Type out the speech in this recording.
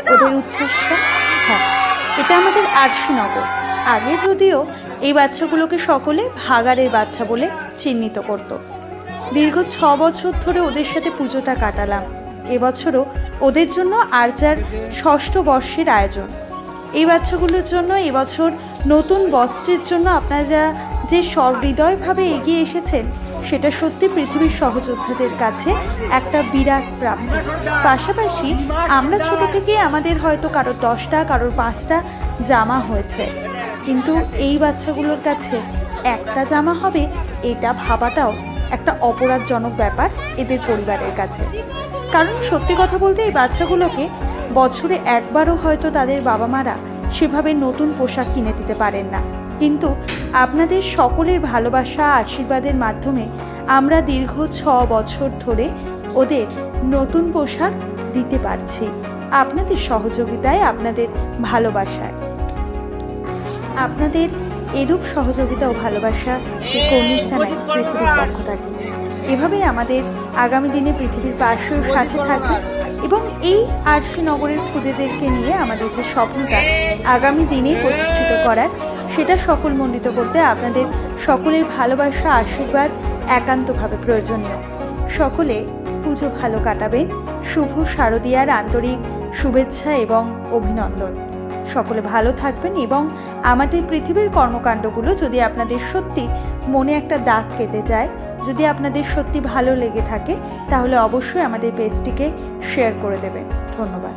ওদের উচ্ছ্বাসটা। হ্যাঁ, এটা আমাদের আরশিনগর। আগে যদিও এই বাচ্চাগুলোকে সকলে ভাগাড়ের বাচ্চা বলে চিহ্নিত করত। দীর্ঘ 6 বছর ধরে ওদের সাথে পুজোটা কাটালাম। এবছরও ওদের জন্য আর্চার 6ষ্ঠ বর্ষের আয়োজন। এই বাচ্চাগুলোর জন্য এবছর নতুন বস্ত্রের জন্য আপনারা যে সহৃদয়ভাবে এগিয়ে এসেছেন, সেটা সত্যি পৃথিবীর সহযোদ্ধাদের কাছে একটা বিরাট প্রাপ্তি। পাশাপাশি আমরা ছোট থেকে আমাদের হয়তো কারোর 10টা কারোর 5টা জামা হয়েছে, কিন্তু এই বাচ্চাগুলোর কাছে একটা জামা হবে এটা ভাবাটাও একটা অপরাধজনক ব্যাপার এদের পরিবারের কাছে। কারণ সত্যি কথা বলতে এই বাচ্চাগুলোকে বছরে একবারও হয়তো তাদের বাবা মারা সেভাবে নতুন পোশাক কিনে দিতে পারেন না, কিন্তু আপনাদের সকলের ভালোবাসা আশীর্বাদের মাধ্যমে আমরা দীর্ঘ 6 বছর ধরে ওদের নতুন পোশাক দিতে পারছি, আপনাদের সহযোগিতায়, আপনাদের ভালোবাসায়। আপনাদের এরূপ সহযোগিতা ও ভালোবাসা কর্নিশ জানাই পৃথিবীর পক্ষ থাকে। এভাবেই আমাদের আগামী দিনে পৃথিবীর পাশেও সাথে থাকবে এবং এই আরশিনগরের খুদেদেরকে নিয়ে আমাদের যে স্বপ্নটা আগামী দিনে প্রতিষ্ঠিত করার, সেটা সফলমণ্ডিত করতে আপনাদের সকলের ভালোবাসা আশীর্বাদ একান্তভাবে প্রয়োজনীয়। সকলে পুজো ভালো কাটাবেন। শুভ শারদীয়ার আন্তরিক শুভেচ্ছা এবং অভিনন্দন। সকলে ভালো থাকবেন এবং আমাদের পৃথিবীর কর্মকাণ্ডগুলো যদি আপনাদের সত্যি মনে একটা দাগ কেটে যায়, যদি আপনাদের সত্যি ভালো লেগে থাকে, তাহলে অবশ্যই আমাদের পেজটিকে শেয়ার করে দেবেন। ধন্যবাদ।